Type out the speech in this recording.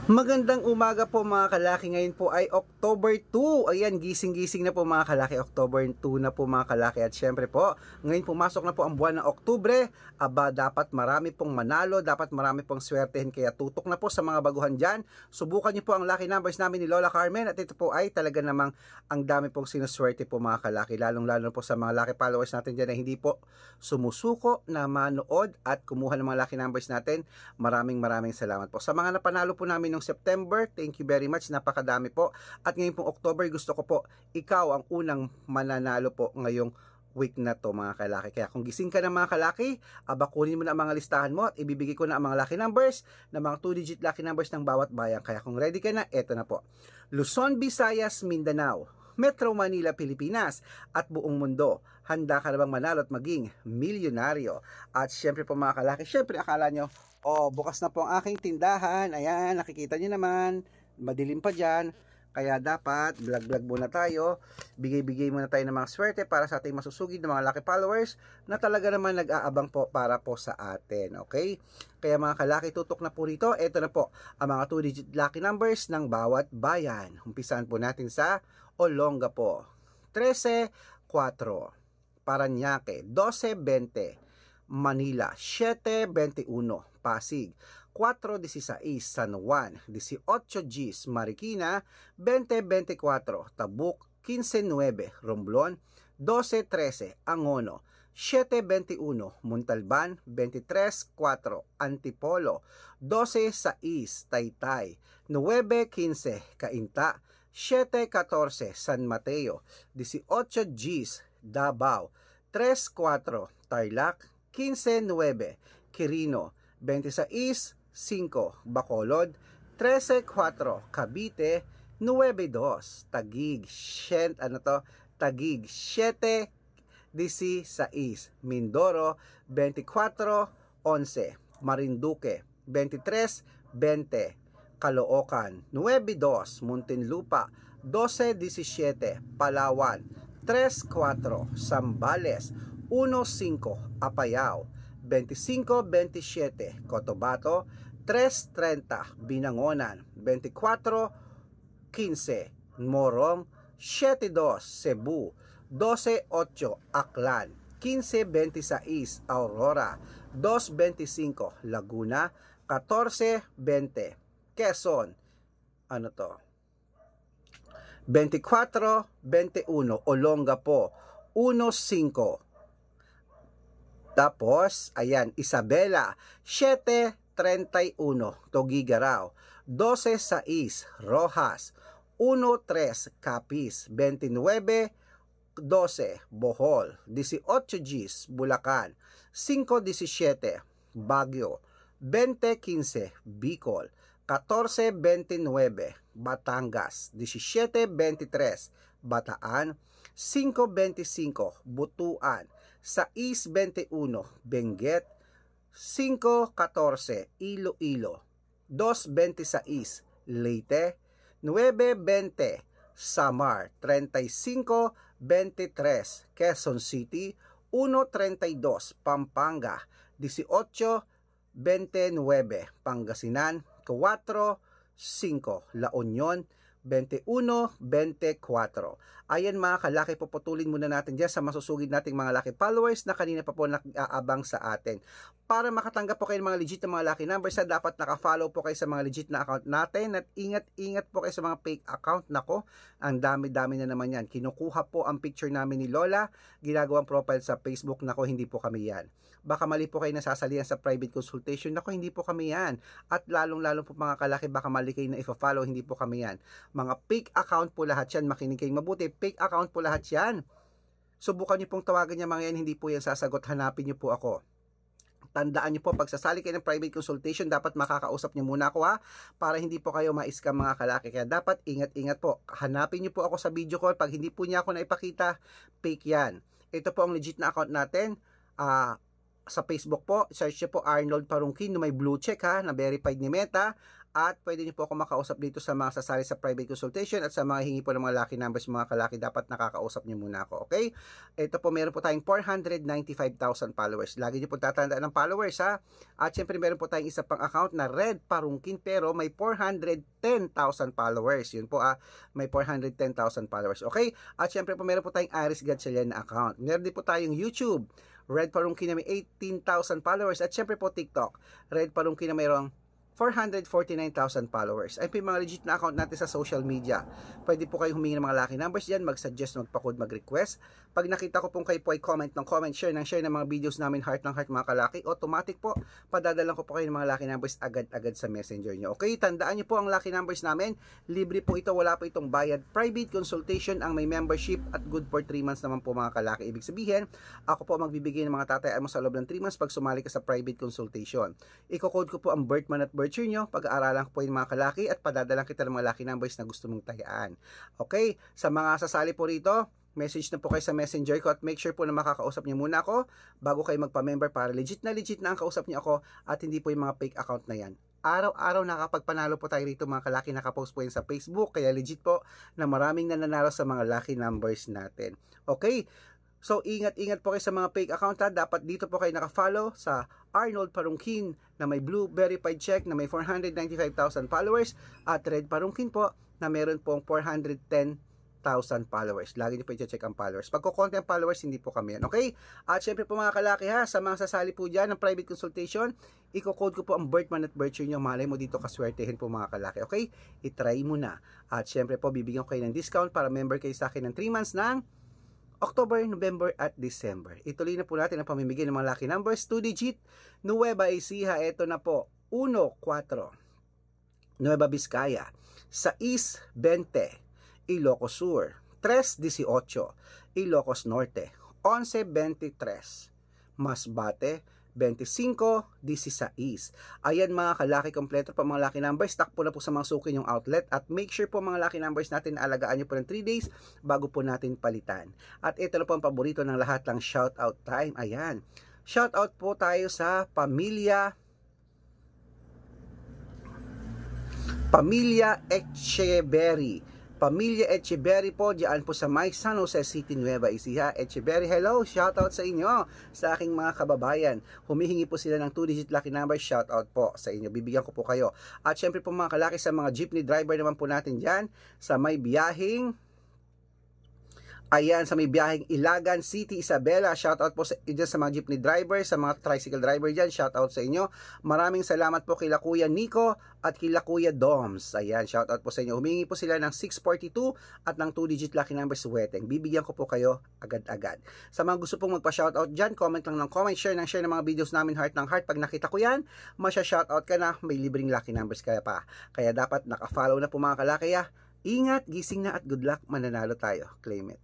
Magandang umaga po mga kalaki. Ngayon po ay October 2. Ayan, gising-gising na po mga kalaki. October 2 na po mga kalaki. At syempre po, ngayon pumasok na po ang buwan ng Oktubre. Aba, dapat marami pong manalo, dapat marami pong swertehin. Kaya tutok na po sa mga baguhan dyan. Subukan niyo po ang lucky numbers namin ni Lola Carmen. At ito po ay talaga namang ang dami pong sinuswerte po mga kalaki. Lalong-lalo po sa mga lucky followers natin dyan na hindi po sumusuko na manood at kumuha ng mga lucky numbers natin. Maraming salamat po. Sa mga napanalo po namin noong September, thank you very much, napakadami po. At ngayon pong October, gusto ko po ikaw ang unang mananalo po ngayong week na to mga kalaki. Kaya kung gising ka na mga kalaki, kunin mo na ang mga listahan mo at ibibigay ko na ang mga lucky numbers, na mga 2-digit lucky numbers ng bawat bayan. Kaya kung ready ka na, eto na po. Luzon, Visayas, Mindanao, Metro Manila, Pilipinas, at buong mundo. Handa ka na bang manalo at maging milyonaryo? At syempre po mga kalaki, syempre akala nyo, bukas na po ang aking tindahan. Ayan, nakikita nyo naman, madilim pa dyan. Kaya dapat, vlog muna tayo. Bigay muna tayo ng mga swerte para sa ating masusugid ng mga lucky followers na talaga naman nag-aabang po para po sa atin. Okay? Kaya mga kalaki, tutok na po rito. Ito na po ang mga 2-digit lucky numbers ng bawat bayan. Umpisahan po natin sa Olongapo. 13-4. Parañaque. 12-20. Manila. 7-21. Pasig. 4-16 San Juan, 18 Gs Marikina, 20-24 Tabuk, 15-9 Romblon, 12-13 Angono, 7-21 Montalban, 23-4 Antipolo, 12-6 Taytay, 9-15 Cainta, 7-14 San Mateo, 18 Gs Davao, 3-4 Tarlac, 15-9 Quirino, 26-5 Bacolod, 13-4 Cavite, 9-2 Taguig, Taguig 7-16 Mindoro, 24-11 Marinduque, 23-20 Caloocan, 9-2 Muntinlupa, 12-17 Palawan, 3-4 Zambales, 1-5 Apayao, 25-27 Cotabato, 3-30 Binangonan, 24-15 Morong, 7-2 Cebu, 12-8 Aklan, 15-26 Aurora, 2-25 Laguna, 14-20 Quezon, 24-21 Olongapo, 1-5. Tapos, ayan, Isabela, 7-31, Tuguegarao, 12-6, Rojas, 1-3, Capiz, 29-12, Bohol, 18 Gs, Bulacan, 5-17, Baguio, 20-15, Bicol, 14-29, Batangas, 17-23, Bataan, 5-25, Butuan, 6-21 Benguet, 5-14 Iloilo, 2-26 Leyte, 9-20 Samar, 35-23 Quezon City, 1-32 Pampanga, 18-29 Pangasinan, 4-5 La Union, 21-24. Ayan mga kalaki, puputulin muna natin dyan sa masusugid nating mga lucky followers na kanina pa po nag-aabang sa atin. Para makatanggap po kayo ng mga legit na mga lucky numbers, dapat naka-follow po kayo sa mga legit na account natin at ingat po kayo sa mga fake account. Nako, ang dami-dami na naman yan. Kinukuha po ang picture namin ni Lola, ginagawang profile sa Facebook. Nako, hindi po kami yan. Baka mali po kayo nasasalihan sa private consultation. Nako, hindi po kami yan. At lalong-lalo po mga kalaki, baka mali kayo na i-follow, hindi po kami yan. Mga fake account po lahat yan. Makinig kayong mabuti. Fake account po lahat yan. Subukan nyo pong tawagan niya mga yan. Hindi po yan sasagot. Hanapin nyo po ako. Tandaan nyo po, pag sasali kayo ng private consultation, dapat makakausap nyo muna ako ha. Para hindi po kayo ma-scam mga kalaki. Kaya dapat ingat-ingat po. Hanapin nyo po ako sa video call. Pag hindi po niya ako naipakita, fake yan. Ito po ang legit na account natin. Sa Facebook po, search nyo po Arnold Parungkin na may blue check ha, na verified ni Meta. at pwede niyo po ako makausap dito sa mga sasali sa private consultation at sa mga hingi po ng mga lucky numbers, mga kalaki, dapat nakakausap niyo muna ako, okay? Ito po, meron po tayong 495,000 followers. Lagi niyo po tatandaan ng followers, ha? At syempre meron po tayong isa pang account na Red Parungkin pero may 410,000 followers. Yun po, may 410,000 followers, okay? At syempre po meron po tayong Iris Gatchalian na account. Meron din po tayong YouTube Red Parungkin na may 18,000 followers. At syempre po TikTok Red Parungkin na mayroong 449,000 followers. Ay po yung mga legit na account natin sa social media. Pwede po kayo humingi ng mga lucky numbers dyan, mag-suggest, magpa-code, mag-request. Pag nakita ko pong kayo po ay comment ng comment, share ng mga videos namin, heart ng heart mga kalaki, automatic po, padadalan ko po kayo ng mga lucky numbers agad-agad sa messenger nyo. Okay, tandaan nyo po ang lucky numbers namin. Libre po ito, wala po itong bayad. Private consultation ang may membership at good for 3 months naman po mga kalaki. Ibig sabihin, ako po magbibigay ng mga tatayaan mo sa loob ng 3 months pag sumali ka sa private consultation. Iko-code ko po ang birth month at birth year nyo, pag-aaralan ko po yung mga kalaki at padadalan kita ng mga lucky numbers na gusto mong tayaan. Okay, sa mga sasali po rito, message na po kayo sa messenger ko at make sure po na makakausap niyo muna ako bago kayo magpa-member para legit na ang kausap niyo ako at hindi po yung mga fake account na yan. Araw-araw nakapagpanalo po tayo rito mga kalaki, nakapost po yan sa Facebook, kaya legit po na maraming nananalo sa mga lucky numbers natin. Okay, so ingat-ingat po kayo sa mga fake account, ha. Dapat dito po kayo naka-follow sa Arnold Parungkin na may blue verified check na may 495,000 followers at Red Parungkin po na meron pong 410,000 followers. Lagi niyo po i-check ang followers. Pag kukonti ang followers, hindi po kami yan. Okay? At syempre po mga kalaki, ha, sa mga sasali po dyan ng private consultation, i-code ko po ang birth month at birth year nyo. Malay mo dito kaswertehin po mga kalaki. Okay? I-try mo na. At syempre po, bibigyan ko kayo ng discount para member kayo sa akin ng 3 months ng October, November at December. Ituloy na po natin ang pamimigay ng mga lucky numbers. 2 digit, Nueva Ecija, ito na po, 1-4, Nueva Vizcaya, 6-20, Ilocos Sur, 3-18, Ilocos Norte, 11-23, Masbate, 25-16. Ayan mga kalaki, kompleto pa mga lucky numbers. Takpo na po sa mga suki yung outlet at make sure po mga lucky numbers natin alagaan nyo po ng 3 days bago po natin palitan. At ito na po ang paborito ng lahat, lang shout out time. Ayan, shout out po tayo sa Pamilya Echeverry. Pamilya Echeverry po, diyan po sa may San Jose City, Nueva Ecija. Echeverry, hello, shoutout sa inyo, sa aking mga kababayan. Humihingi po sila ng 2-digit lucky number, shoutout po sa inyo, bibigyan ko po kayo. At syempre po mga kalaki, sa mga jeepney driver naman po natin dyan, sa may biyahing, ayan, sa may biyaheng Ilagan City, Isabela, shoutout po sa inyo sa mga jeepney driver, sa mga tricycle driver dyan, shoutout sa inyo. Maraming salamat po kila Kuya Nico at kila Kuya Doms. Ayan, shoutout po sa inyo. Humingi po sila ng 642 at ng 2-digit lucky number sweating. Bibigyan ko po kayo agad-agad. Sa mga gusto pong magpa-shoutout dyan, comment lang ng comment, share ng mga videos namin, heart ng heart. Pag nakita ko yan, masya-shoutout ka na, may libreng lucky numbers kaya pa. Kaya dapat naka-follow na po mga kalaki. Ingat, gising na at good luck, mananalo tayo. Claim it.